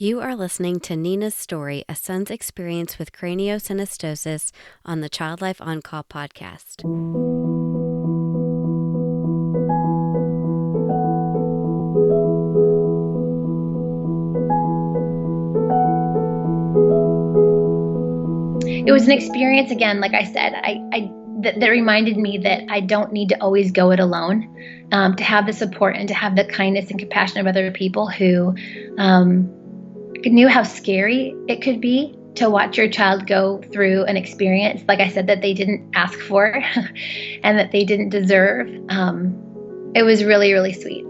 You are listening to Nina's story, a son's experience with craniosynostosis on the Child Life On Call podcast. It was an experience, again, like I said, that reminded me that I don't need to always go it alone, to have the support and to have the kindness and compassion of other people who knew how scary it could be to watch your child go through an experience, like I said, that they didn't ask for and that they didn't deserve. It was really, really sweet.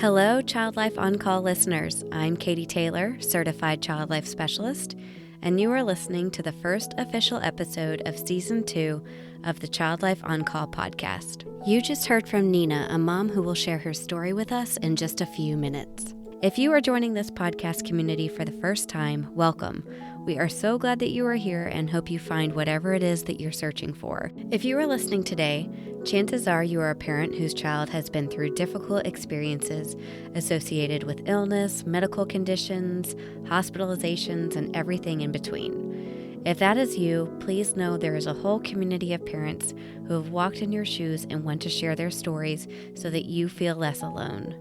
Hello, Child Life On Call listeners. I'm Katie Taylor, Certified Child Life Specialist, and you are listening to the first official episode of Season 2 of the Child Life On Call podcast. You just heard from Nina, a mom who will share her story with us in just a few minutes. If you are joining this podcast community for the first time, welcome. We are so glad that you are here and hope you find whatever it is that you're searching for. If you are listening today, chances are you are a parent whose child has been through difficult experiences associated with illness, medical conditions, hospitalizations, and everything in between. If that is you, please know there is a whole community of parents who have walked in your shoes and want to share their stories so that you feel less alone.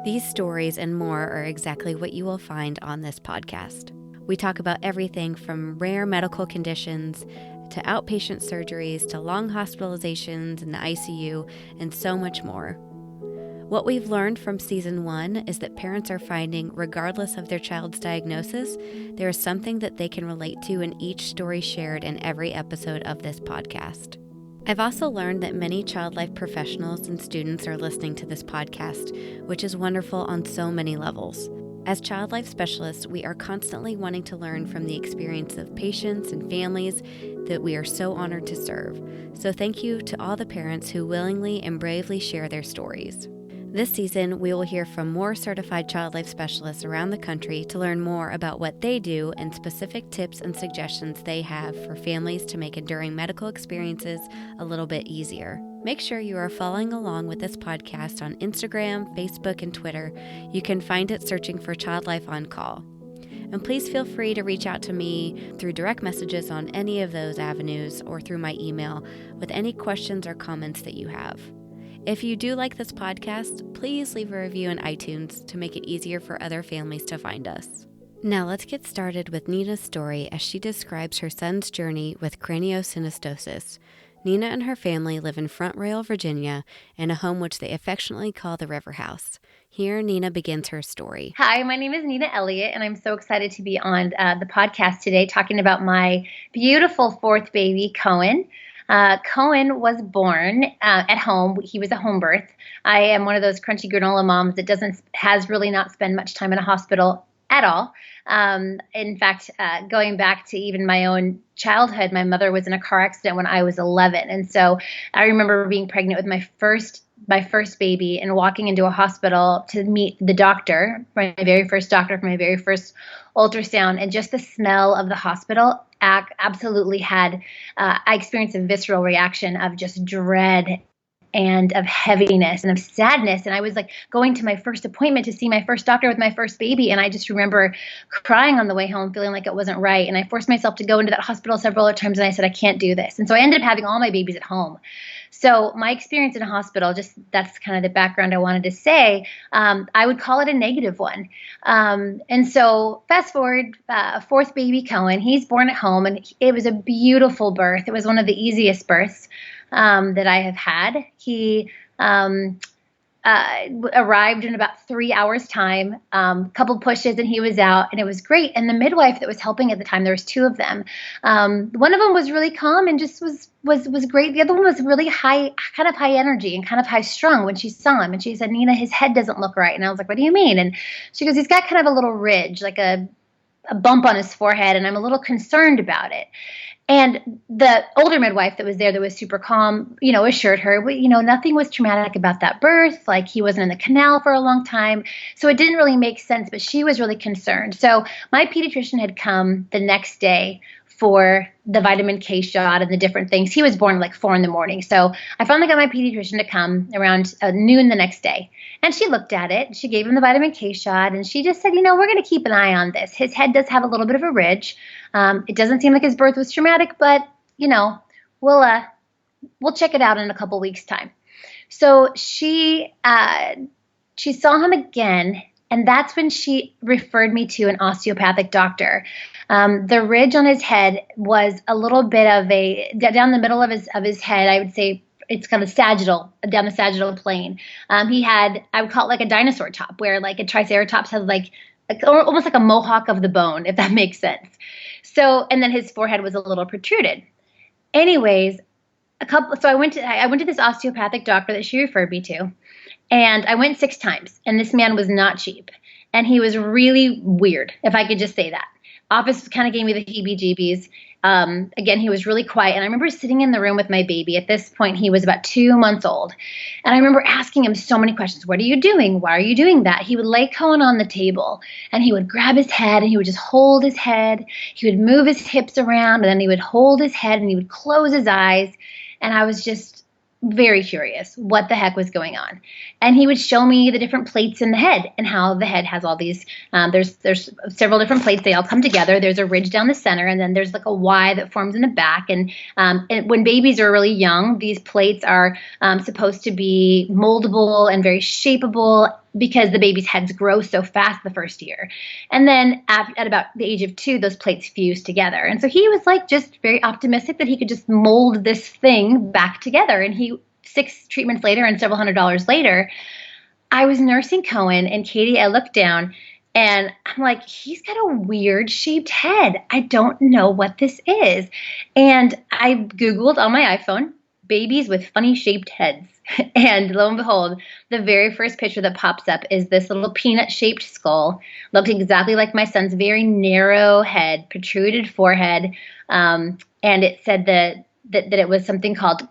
These stories and more are exactly what you will find on this podcast. We talk about everything from rare medical conditions to outpatient surgeries to long hospitalizations in the ICU and so much more. What we've learned from Season 1 is that parents are finding, regardless of their child's diagnosis, there is something that they can relate to in each story shared in every episode of this podcast. I've also learned that many child life professionals and students are listening to this podcast, which is wonderful on so many levels. As child life specialists, we are constantly wanting to learn from the experience of patients and families that we are so honored to serve. So thank you to all the parents who willingly and bravely share their stories. This season, we will hear from more certified child life specialists around the country to learn more about what they do and specific tips and suggestions they have for families to make enduring medical experiences a little bit easier. Make sure you are following along with this podcast on Instagram, Facebook, and Twitter. You can find it searching for Child Life On Call. And please feel free to reach out to me through direct messages on any of those avenues or through my email with any questions or comments that you have. If you do like this podcast, please leave a review in iTunes to make it easier for other families to find us. Now let's get started with Nina's story as she describes her son's journey with craniosynostosis. Nina and her family live in Front Royal, Virginia, in a home which they affectionately call the River House. Here, Nina begins her story. Hi, my name is Nina Elliott, and I'm so excited to be on the podcast today talking about my beautiful fourth baby, Cohen. Cohen was born at home. He was a home birth. I am one of those crunchy granola moms that has really not spent much time in a hospital at all. In fact, going back to even my own childhood, my mother was in a car accident when I was 11. And so I remember being pregnant with my first baby and walking into a hospital to meet the doctor, my very first doctor for my very first ultrasound, and just the smell of the hospital absolutely had, I experienced a visceral reaction of just dread and of heaviness and of sadness. And I was like going to my first appointment to see my first doctor with my first baby. And I just remember crying on the way home, feeling like it wasn't right. And I forced myself to go into that hospital several other times. And I said, I can't do this. And so I ended up having all my babies at home. So my experience in a hospital, that's kind of the background I wanted to say. I would call it a negative one. And so fast forward, fourth baby Cohen, he's born at home, and it was a beautiful birth. It was one of the easiest births that I have had. He arrived in about 3 hours time, couple pushes and he was out, and it was great. And the midwife that was helping at the time, there was two of them. One of them was really calm and just was great. The other one was really high, kind of high energy and kind of high strung when she saw him. And she said, Nina, his head doesn't look right. And I was like, what do you mean? And she goes, he's got kind of a little ridge, like a bump on his forehead, and I'm a little concerned about it. And the older midwife that was there, that was super calm, assured her, nothing was traumatic about that birth. Like, he wasn't in the canal for a long time. So it didn't really make sense, but she was really concerned. So my pediatrician had come the next day for the vitamin K shot and the different things. He was born at like 4 a.m. So I finally got my pediatrician to come around noon the next day. And she looked at it. She gave him the vitamin K shot. And she just said, we're going to keep an eye on this. His head does have a little bit of a ridge. It doesn't seem like his birth was traumatic, but, we'll check it out in a couple weeks' time. So she saw him again. And that's when she referred me to an osteopathic doctor. The ridge on his head was a little bit of down the middle of his head. I would say it's kind of sagittal, down the sagittal plane. He had, I would call it like a dinosaur top, where like a triceratops has almost like a mohawk of the bone, if that makes sense. So, and then his forehead was a little protruded. Anyways, so I went to this osteopathic doctor that she referred me to. And I went 6 times, and this man was not cheap. And he was really weird, if I could just say that. Office kind of gave me the heebie-jeebies. Again, he was really quiet. And I remember sitting in the room with my baby. At this point, he was about 2 months old. And I remember asking him so many questions. What are you doing? Why are you doing that? He would lay Cohen on the table, and he would grab his head, and he would just hold his head. He would move his hips around, and then he would hold his head, and he would close his eyes. And I was just very curious what the heck was going on. And he would show me the different plates in the head and how the head has all these, there's several different plates. They all come together. There's a ridge down the center, and then there's like a Y that forms in the back. And when babies are really young, these plates are supposed to be moldable and very shapeable, because the baby's heads grow so fast the first year. And then at about the age of 2, those plates fuse together. And so he was like just very optimistic that he could just mold this thing back together. And 6 treatments later and several $100s later, I was nursing Cohen, and Katie, I looked down and I'm like, he's got a weird shaped head. I don't know what this is. And I Googled on my iPhone, babies with funny shaped heads. And lo and behold, the very first picture that pops up is this little peanut-shaped skull. Looked exactly like my son's very narrow head, protruded forehead. And it said that it was something called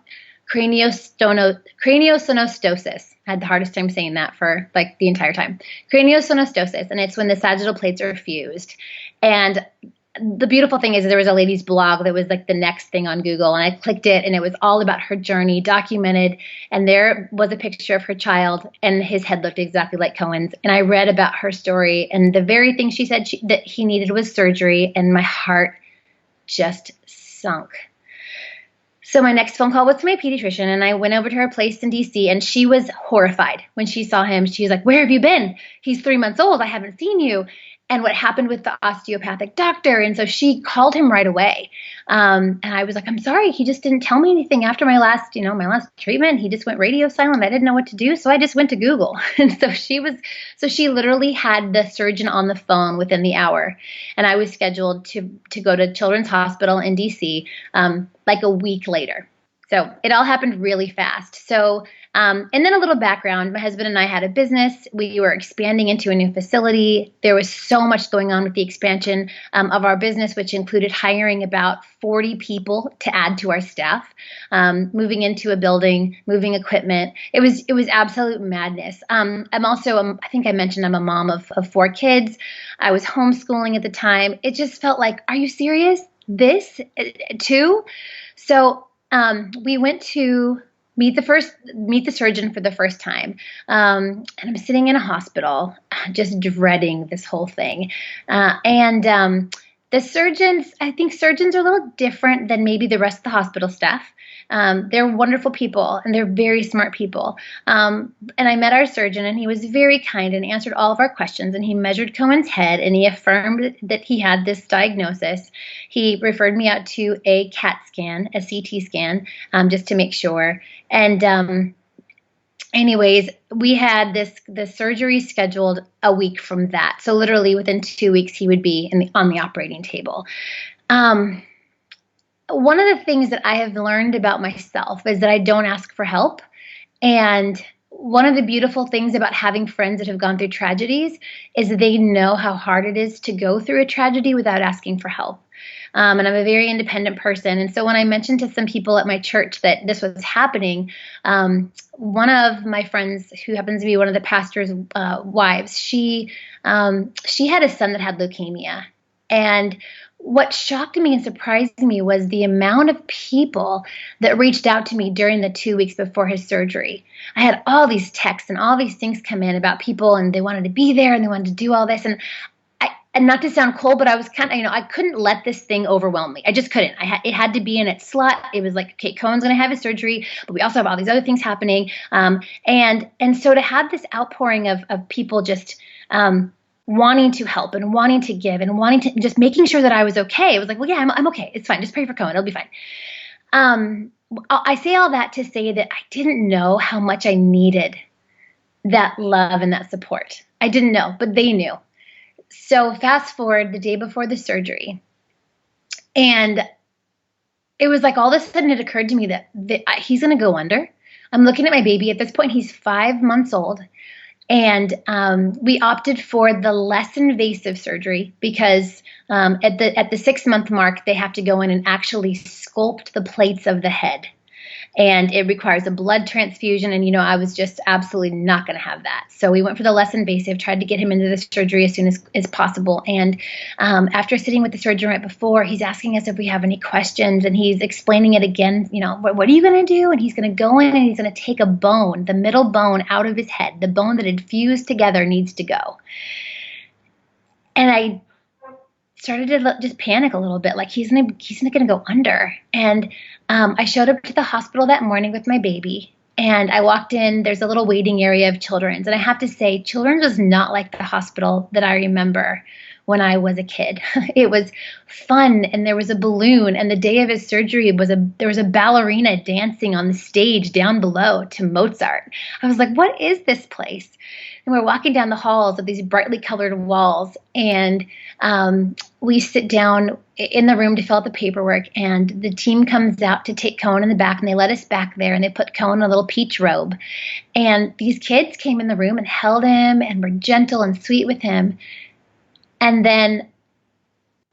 craniosynostosis. I had the hardest time saying that for like the entire time. Craniosynostosis, and it's when the sagittal plates are fused. And the beautiful thing is there was a lady's blog that was like the next thing on Google, and I clicked it, and it was all about her journey documented. And there was a picture of her child, and his head looked exactly like Cohen's. And I read about her story, and the very thing she said that he needed was surgery, and my heart just sunk. So my next phone call was to my pediatrician, and I went over to her place in D.C., and she was horrified when she saw him. She was like, "Where have you been? He's 3 months old. I haven't seen you." And what happened with the osteopathic doctor. And so she called him right away. And I was like, "I'm sorry, he just didn't tell me anything after my last treatment. He just went radio silent. I didn't know what to do. So I just went to Google." And so she literally had the surgeon on the phone within the hour. And I was scheduled to go to Children's Hospital in DC like a week later. So it all happened really fast. So, and then a little background. My husband and I had a business. We were expanding into a new facility. There was so much going on with the expansion of our business, which included hiring about 40 people to add to our staff, moving into a building, moving equipment. It was absolute madness. I'm also, I think I mentioned I'm a mom of 4 kids. I was homeschooling at the time. It just felt like, are you serious? This too? So we went to meet the surgeon for the first time. And I'm sitting in a hospital, just dreading this whole thing. The surgeons, I think surgeons are a little different than maybe the rest of the hospital staff. They're wonderful people, and they're very smart people. And I met our surgeon, and he was very kind and answered all of our questions. And he measured Cohen's head, and he affirmed that he had this diagnosis. He referred me out to a CAT scan, a CT scan, just to make sure. And anyways, we had the surgery scheduled a week from that. So literally within 2 weeks, he would be on the operating table. One of the things that I have learned about myself is that I don't ask for help. And one of the beautiful things about having friends that have gone through tragedies is they know how hard it is to go through a tragedy without asking for help. And I'm a very independent person. And so when I mentioned to some people at my church that this was happening, one of my friends, who happens to be one of the pastor's wives, she had a son that had leukemia. And what shocked me and surprised me was the amount of people that reached out to me during the 2 weeks before his surgery. I had all these texts and all these things come in about people, and they wanted to be there and they wanted to do all this. And not to sound cold, but I was kind of, I couldn't let this thing overwhelm me. I just couldn't. It had to be in its slot. It was like, okay, Cohen's going to have his surgery, but we also have all these other things happening. And so to have this outpouring of people just wanting to help and wanting to give and wanting to just making sure that I was okay. It was like, well, yeah, I'm okay. It's fine. Just pray for Cohen. It'll be fine. I say all that to say that I didn't know how much I needed that love and that support. I didn't know, but they knew. So fast forward the day before the surgery, and it was like all of a sudden it occurred to me that he's going to go under. I'm looking at my baby. At this point, he's 5 months old. And we opted for the less invasive surgery because at the 6-month mark, they have to go in and actually sculpt the plates of the head. And it requires a blood transfusion. And, I was just absolutely not going to have that. So we went for the less invasive, tried to get him into the surgery as soon as possible. And after sitting with the surgeon right before, he's asking us if we have any questions. And he's explaining it again, what are you going to do? And he's going to go in and he's going to take a bone, the middle bone out of his head. The bone that had fused together needs to go. And I started to just panic a little bit, like he's gonna go under. And I showed up to the hospital that morning with my baby, and I walked in. There's a little waiting area of Children's, and I have to say, Children's was not like the hospital that I remember when I was a kid. It was fun, and there was a balloon, and the day of his surgery there was a ballerina dancing on the stage down below to Mozart. I was like, what is this place? And we're walking down the halls of these brightly colored walls, and we sit down in the room to fill out the paperwork, and the team comes out to take Cohen in the back, and they let us back there, and they put Cohen in a little peach robe. And these kids came in the room and held him and were gentle and sweet with him. And then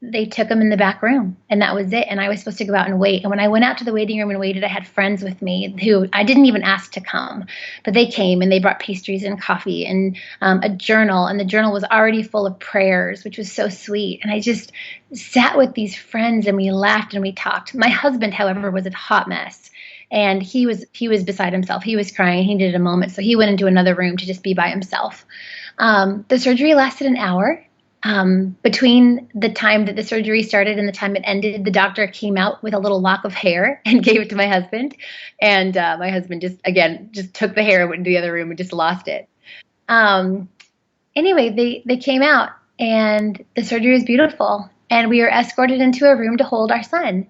they took him in the back room, and that was it. And I was supposed to go out and wait. And when I went out to the waiting room and waited, I had friends with me who I didn't even ask to come, but they came and they brought pastries and coffee and a journal. And the journal was already full of prayers, which was so sweet. And I just sat with these friends and we laughed and we talked. My husband, however, was a hot mess. And he was beside himself. He was crying. He needed a moment. So he went into another room to just be by himself. The surgery lasted an hour. Between the time that the surgery started and the time it ended, the doctor came out with a little lock of hair and gave it to my husband. And my husband just took the hair and went into the other room and just lost it. Anyway, they came out and the surgery was beautiful. And we were escorted into a room to hold our son.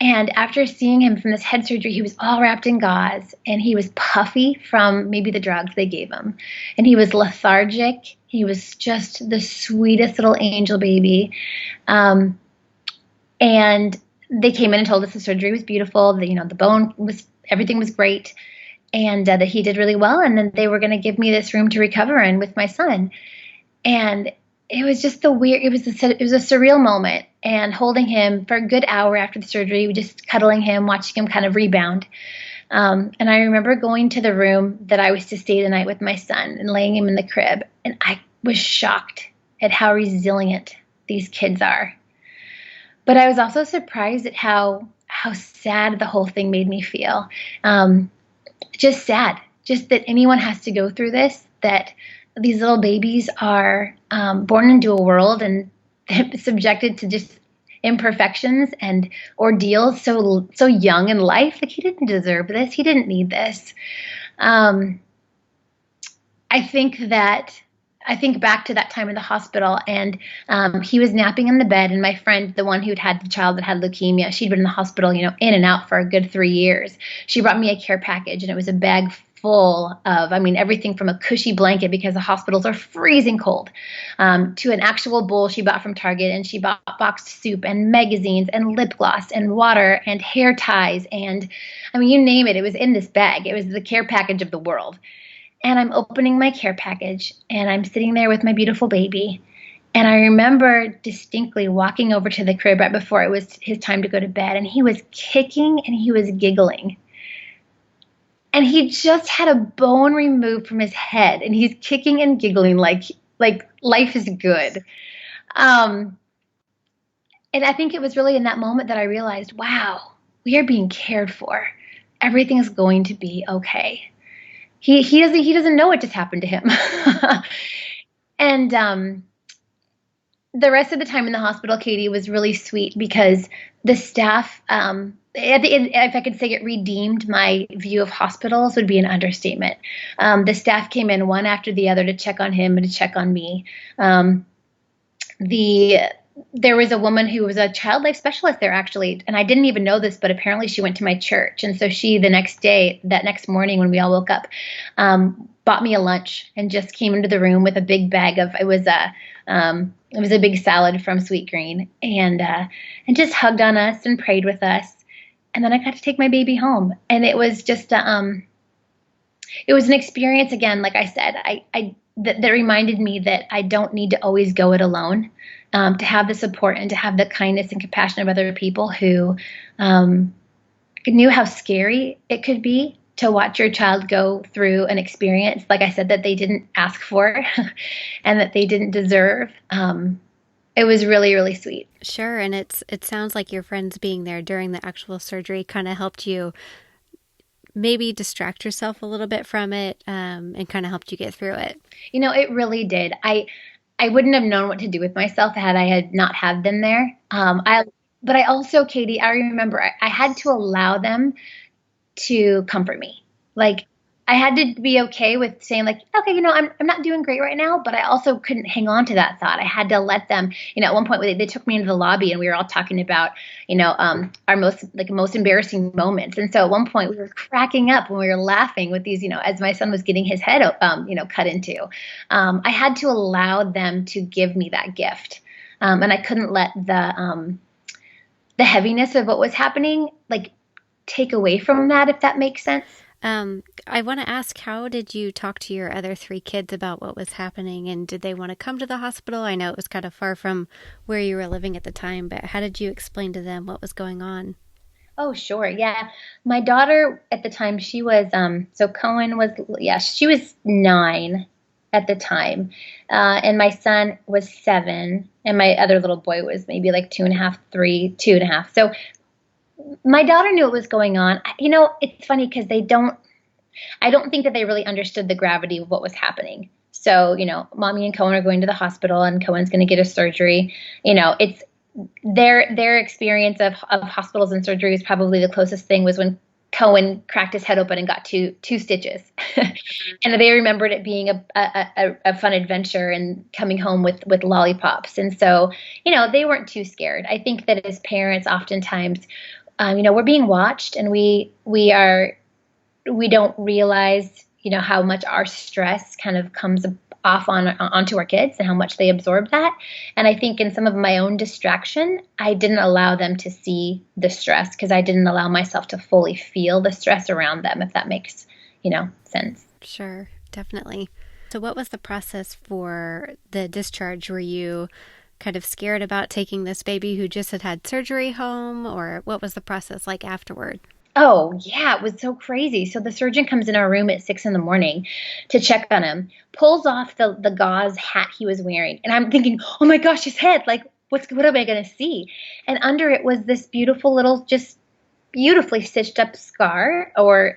And after seeing him from this head surgery, he was all wrapped in gauze and he was puffy from maybe the drugs they gave him. And he was lethargic. He was just the sweetest little angel baby. And they came in and told us the surgery was beautiful. The bone everything was great. And that he did really well. And then they were going to give me this room to recover in with my son. And it was just it was a surreal moment. And holding him for a good hour after the surgery, just cuddling him, watching him kind of rebound. And I remember going to the room that I was to stay the night with my son and laying him in the crib. And I was shocked at how resilient these kids are. But I was also surprised at how sad the whole thing made me feel. Just sad. Just that anyone has to go through this, that these little babies are born into a world and subjected to just imperfections and ordeals so young in life. Like, he didn't deserve this. He didn't need this. I think back to that time in the hospital, and he was napping in the bed, and my friend, the one who'd had the child that had leukemia, she'd been in the hospital, in and out for a good 3 years. She brought me a care package, and it was a bag full of, everything from a cushy blanket, because the hospitals are freezing cold, to an actual bowl she bought from Target, and she bought boxed soup and magazines and lip gloss and water and hair ties. And you name it, it was in this bag. It was the care package of the world. And I'm opening my care package, and I'm sitting there with my beautiful baby. And I remember distinctly walking over to the crib right before it was his time to go to bed, and he was kicking and he was giggling. And he just had a bone removed from his head, and he's kicking and giggling like life is good. And I think it was really in that moment that I realized, wow, we are being cared for. Everything's going to be okay. He doesn't know what just happened to him. And the rest of the time in the hospital, Katie, was really sweet because the staff, at the end, if I could say it redeemed my view of hospitals, would be an understatement. The staff came in one after the other to check on him and to check on me. There was a woman who was a child life specialist there, actually, and I didn't even know this, but apparently she went to my church. And so she, that next morning when we all woke up, bought me a lunch and just came into the room with a big bag of, it was a big salad from Sweet Green, and just hugged on us and prayed with us. And then I got to take my baby home, and it was just it was an experience again. Like I said, that reminded me that I don't need to always go it alone. To have the support and to have the kindness and compassion of other people who knew how scary it could be to watch your child go through an experience, like I said, that they didn't ask for and that they didn't deserve. It was really, really sweet. Sure. And it sounds like your friends being there during the actual surgery kind of helped you maybe distract yourself a little bit from it, and kind of helped you get through it. It really did. I wouldn't have known what to do with myself had I not had them there. But I also, Katie, I remember I had to allow them to comfort me. Like, I had to be okay with saying, like, okay, I'm not doing great right now, but I also couldn't hang on to that thought. I had to let them, at one point they took me into the lobby and we were all talking about, our most embarrassing moments. And so at one point we were cracking up when we were laughing with these, as my son was getting his head, cut into. I had to allow them to give me that gift. And I couldn't let the heaviness of what was happening, like, take away from that, if that makes sense. I want to ask, how did you talk to your other 3 kids about what was happening, and did they want to come to the hospital? I know it was kind of far from where you were living at the time, but how did you explain to them what was going on? Oh, sure. Yeah. My daughter at the time, she was, so Cohen was, she was 9 at the time. And my son was 7, and my other little boy was maybe like 2.5, 3, 2.5. So my daughter knew what was going on. It's funny because I don't think that they really understood the gravity of what was happening. So, mommy and Cohen are going to the hospital and Cohen's going to get a surgery. It's their experience of hospitals and surgery is probably the closest thing was when Cohen cracked his head open and got two stitches. And they remembered it being a fun adventure and coming home with lollipops. And so, they weren't too scared. I think that as parents, oftentimes, we're being watched, and we don't realize, how much our stress kind of comes off onto our kids and how much they absorb that. And I think in some of my own distraction, I didn't allow them to see the stress because I didn't allow myself to fully feel the stress around them, if that makes, sense. Sure, definitely. So what was the process for the discharge? Were you kind of scared about taking this baby who just had surgery home, or what was the process like afterward? Oh, yeah, it was so crazy. So the surgeon comes in our room at 6 a.m. to check on him, pulls off the gauze hat he was wearing. And I'm thinking, oh my gosh, his head, like, what am I going to see? And under it was this beautiful little, just beautifully stitched up scar, or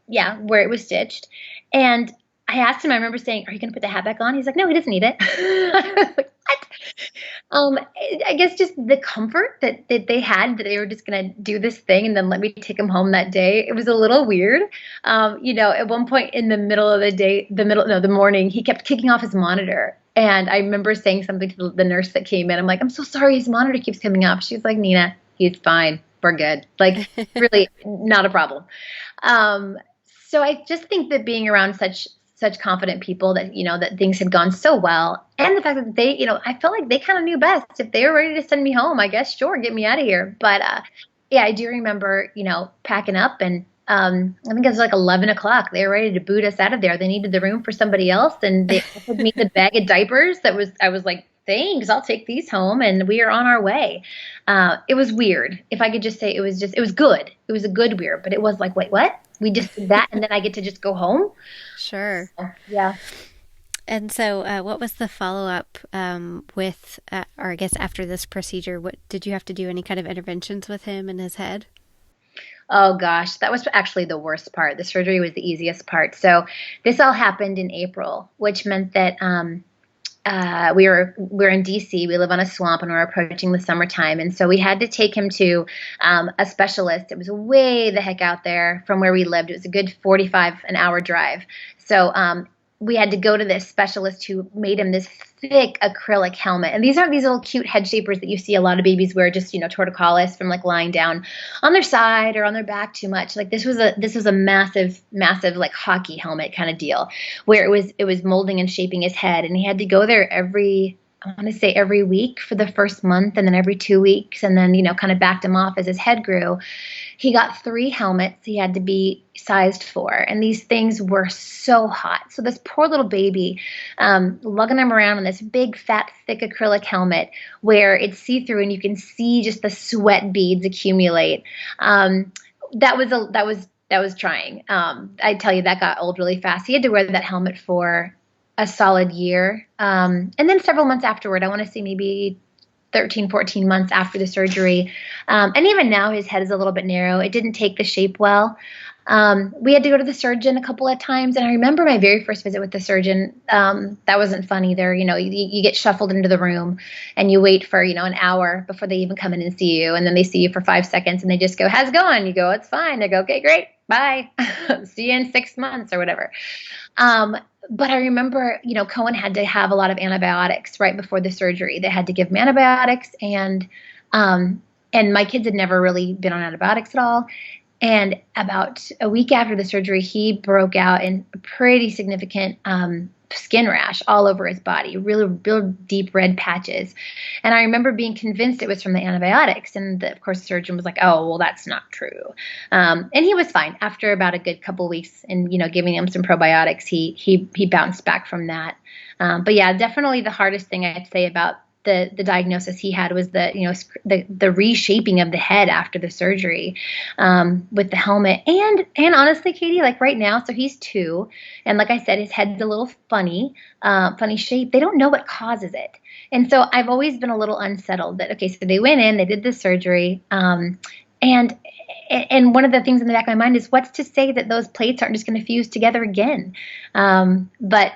where it was stitched. And I asked him, I remember saying, are you going to put the hat back on? He's like, no, he doesn't need it. I was like, what? I guess just the comfort that they had, that they were just going to do this thing and then let me take him home that day. It was a little weird. At one point in the middle of the morning, he kept kicking off his monitor. And I remember saying something to the nurse that came in. I'm like, I'm so sorry, his monitor keeps coming off. She's like, Nina, he's fine. We're good. Like, really not a problem. So I just think that being around such confident people that, that things had gone so well. And the fact that they, I felt like they kind of knew best. If they were ready to send me home, I guess, sure, get me out of here. But I do remember, packing up, and I think it was like 11 o'clock. They were ready to boot us out of there. They needed the room for somebody else. And they offered me the bag of diapers I was like, thanks, I'll take these home. And we are on our way. It was weird. If I could just say it was good. It was a good weird, but it was like, wait, what? We just did that, and then I get to just go home? Sure. So, yeah. And so, what was the follow up with, or I guess after this procedure? What did you have to do? Any kind of interventions with him and his head? Oh gosh, that was actually the worst part. The surgery was the easiest part. So this all happened in April, which meant that we're in D.C. We live on a swamp, and we're approaching the summertime, and so we had to take him to a specialist. It was way the heck out there from where we lived. It was a good 45 an hour drive. So we had to go to this specialist who made him this thick acrylic helmet. And these aren't these little cute head shapers that you see a lot of babies wear, just, torticollis from like lying down on their side or on their back too much. Like this was a massive, massive like hockey helmet kind of deal, where it was molding and shaping his head. And he had to go there I want to say every week for the first month, and then every 2 weeks, and then, kind of backed him off as his head grew. He got 3 helmets he had to be sized for, and these things were so hot. So this poor little baby, lugging him around in this big, fat, thick acrylic helmet where it's see-through and you can see just the sweat beads accumulate. That was trying. I tell you, that got old really fast. He had to wear that helmet for a solid year. And then several months afterward, I want to say maybe 13, 14 months after the surgery. And even now his head is a little bit narrow. It didn't take the shape well. We had to go to the surgeon a couple of times. And I remember my very first visit with the surgeon. That wasn't fun either. You get shuffled into the room and you wait for, an hour before they even come in and see you. And then they see you for 5 seconds and they just go, "How's it going?" You go, "It's fine." They go, "Okay, great. Bye." See you in 6 months or whatever. But I remember, Cohen had to have a lot of antibiotics right before the surgery. They had to give him antibiotics, and my kids had never really been on antibiotics at all. And about a week after the surgery, he broke out in a pretty significant skin rash all over his body, really real deep red patches. And I remember being convinced it was from the antibiotics. And of course, the surgeon was like, "Oh, well, that's not true." And he was fine after about a good couple of weeks, and giving him some probiotics. He bounced back from that. But yeah, definitely the hardest thing I'd say about the diagnosis he had was the reshaping of the head after the surgery, with the helmet. And honestly, Katie, like right now, so he's 2, and like I said, his head's a little funny shape. They don't know what causes it. And so I've always been a little unsettled that, okay, so they went in, they did the surgery, and one of the things in the back of my mind is, what's to say that those plates aren't just going to fuse together again? But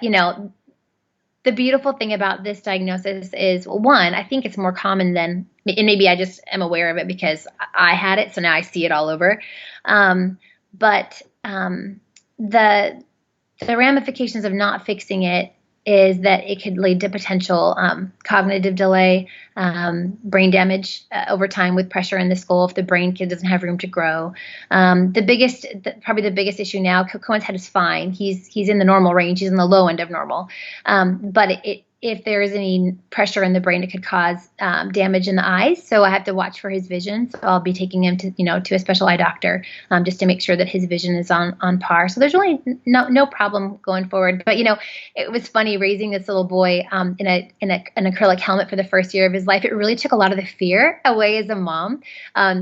the beautiful thing about this diagnosis is, one, I think it's more common than, and maybe I just am aware of it because I had it, so now I see it all over. But the ramifications of not fixing it is that it could lead to potential cognitive delay, brain damage over time with pressure in the skull if the brain kid doesn't have room to grow. Probably the biggest issue now, Cohen's head is fine. He's in the normal range. He's in the low end of normal. But if there is any pressure in the brain, it could cause damage in the eyes. So I have to watch for his vision. So I'll be taking him to a special eye doctor just to make sure that his vision is on par. So there's really no problem going forward. But it was funny raising this little boy in an acrylic helmet for the first year of his life. It really took a lot of the fear away as a mom.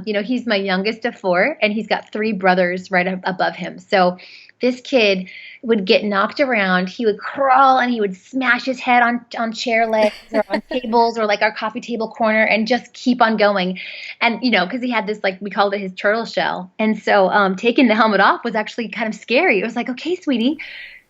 He's my youngest of 4, and he's got 3 brothers right above him. So this kid would get knocked around. He would crawl and he would smash his head on chair legs or on tables or like our coffee table corner and just keep on going. And, because he had this, like, we called it his turtle shell. And so taking the helmet off was actually kind of scary. It was like, "Okay, sweetie,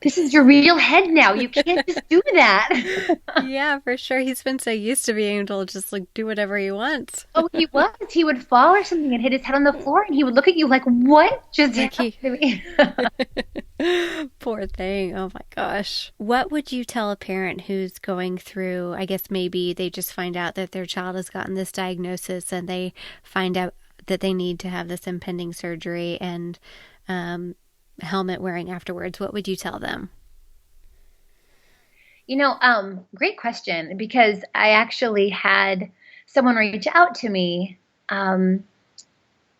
this is your real head now. You can't just do that." Yeah, for sure. He's been so used to being able to just like do whatever he wants. Oh, he was. He would fall or something and hit his head on the floor, and he would look at you like, "What just happened to me?" Poor thing. Oh my gosh. What would you tell a parent who's going through, I guess maybe they just find out that their child has gotten this diagnosis and they find out that they need to have this impending surgery and helmet wearing afterwards? What would you tell them? Great question, because I actually had someone reach out to me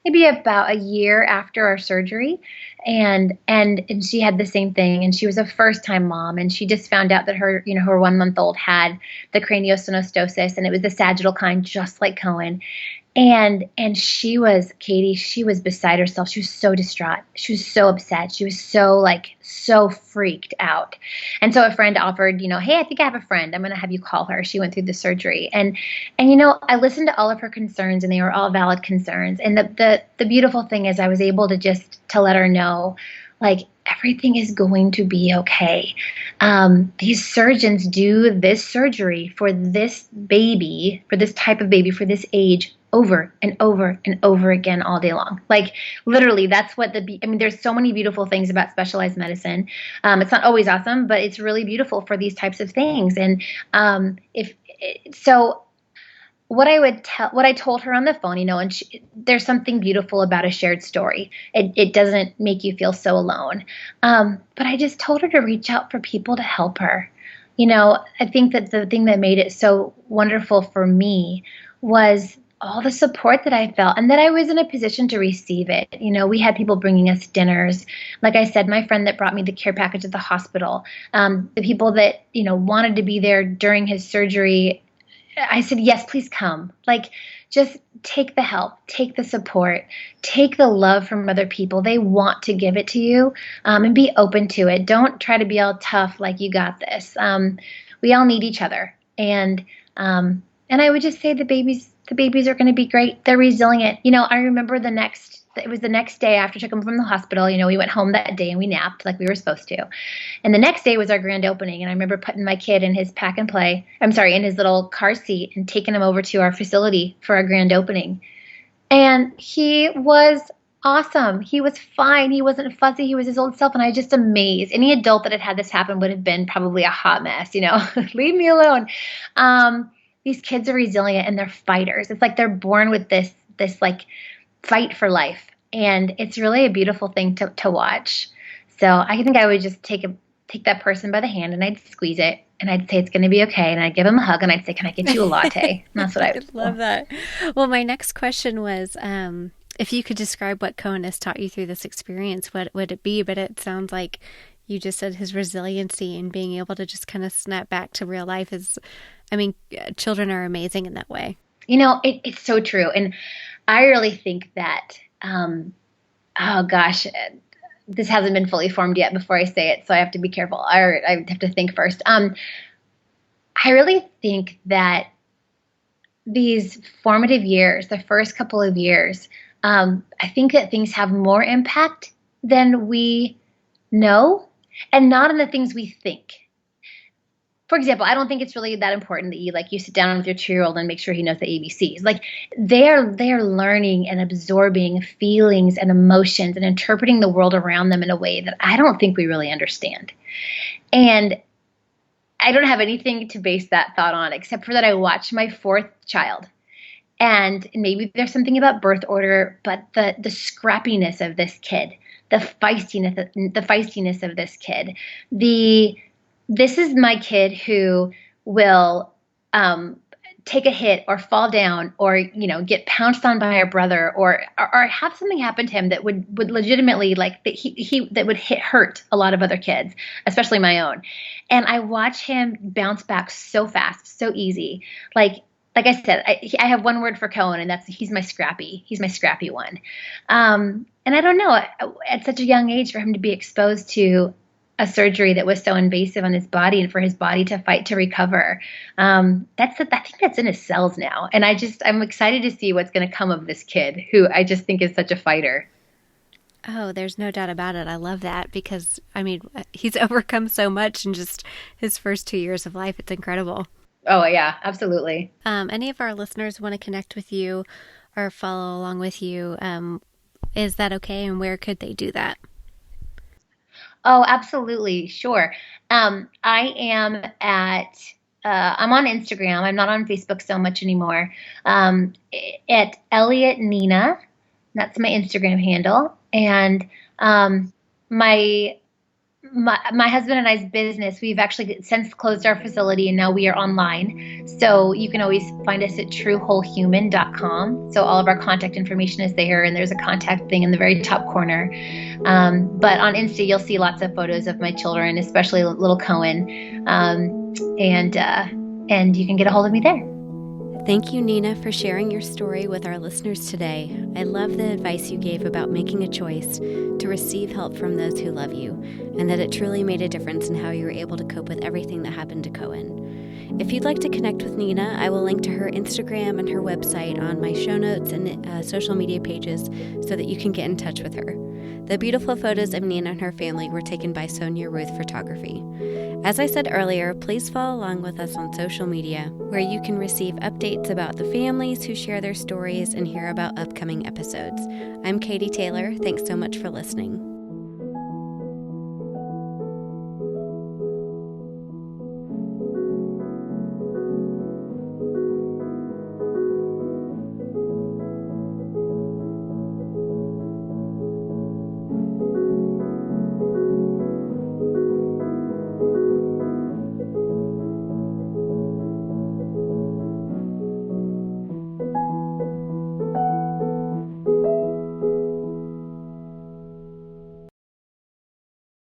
maybe about a year after our surgery, and she had the same thing, and she was a first-time mom, and she just found out that her 1-month-old had the craniosynostosis, and it was the sagittal kind, just like Cohen. And she was, Katie, she was beside herself. She was so distraught. She was so upset. She was so freaked out. And so a friend offered, hey, I think I have a friend. I'm going to have you call her. She went through the surgery. And I listened to all of her concerns, and they were all valid concerns. And the beautiful thing is I was able to let her know, like, everything is going to be okay. These surgeons do this surgery for this baby, for this type of baby, for this age, over and over and over again all day long. Like, literally, that's what there's so many beautiful things about specialized medicine. It's not always awesome, but it's really beautiful for these types of things. And what I told her on the phone, and there's something beautiful about a shared story. It doesn't make you feel so alone. But I just told her to reach out for people to help her. I think that the thing that made it so wonderful for me was all the support that I felt, and that I was in a position to receive it. We had people bringing us dinners. Like I said, my friend that brought me the care package at the hospital, the people that, wanted to be there during his surgery, I said, yes, please come. Like, just take the help, take the support, take the love from other people. They want to give it to you, and be open to it. Don't try to be all tough like you got this. We all need each other. And I would just say the babies are going to be great. They're resilient. I remember it was the next day after I took him from the hospital. We went home that day and we napped like we were supposed to. And the next day was our grand opening. And I remember putting my kid in his in his little car seat and taking him over to our facility for our grand opening. And he was awesome. He was fine. He wasn't fussy. He was his old self. And I was just amazed. Any adult that had had this happen would have been probably a hot mess, leave me alone. These kids are resilient and they're fighters. It's like they're born with this like fight for life. And it's really a beautiful thing to watch. So I think I would just take that person by the hand and I'd squeeze it and I'd say, it's going to be okay. And I'd give him a hug and I'd say, can I get you a latte? And that's what I would love that. Well, my next question was, if you could describe what Cohen has taught you through this experience, what would it be? But it sounds like you just said his resiliency and being able to just kind of snap back to real life children are amazing in that way. It's so true. And I really think that, this hasn't been fully formed yet before I say it, so I have to be careful. I have to think first. I really think that these formative years, the first couple of years, I think that things have more impact than we know, and not in the things we think. For example, I don't think it's really that important that you sit down with your 2-year-old and make sure he knows the ABCs. Like, they're learning and absorbing feelings and emotions and interpreting the world around them in a way that I don't think we really understand. And I don't have anything to base that thought on except for that I watched my 4th child. And maybe there's something about birth order, but the scrappiness of this kid, the feistiness of this kid, this is my kid who will take a hit or fall down or, get pounced on by a brother or have something happen to him that would legitimately that would hurt a lot of other kids, especially my own. And I watch him bounce back so fast, so easy. Like I said, I have one word for Cohen, and that's he's my scrappy. He's my scrappy one. And I don't know, at such a young age for him to be exposed to a surgery that was so invasive on his body and for his body to fight to recover. I think that's in his cells now. And I'm excited to see what's going to come of this kid who I just think is such a fighter. Oh, there's no doubt about it. I love that because, he's overcome so much in just his first 2 years of life. It's incredible. Oh, yeah, absolutely. Any of our listeners want to connect with you or follow along with you, is that okay? And where could they do that? Oh, absolutely. Sure. I'm on Instagram. I'm not on Facebook so much anymore. At Elliot Nina, that's my Instagram handle. And my husband and I's business, we've actually since closed our facility and now we are online. So you can always find us at truewholehuman.com. So all of our contact information is there, and there's a contact thing in the very top corner. But on Insta, you'll see lots of photos of my children, especially little Cohen. And you can get a hold of me there. Thank you, Nina, for sharing your story with our listeners today. I love the advice you gave about making a choice to receive help from those who love you, and that it truly made a difference in how you were able to cope with everything that happened to Cohen. If you'd like to connect with Nina, I will link to her Instagram and her website on my show notes and social media pages so that you can get in touch with her. The beautiful photos of Nina and her family were taken by Sonia Ruth Photography. As I said earlier, please follow along with us on social media, where you can receive updates about the families who share their stories and hear about upcoming episodes. I'm Katie Taylor. Thanks so much for listening.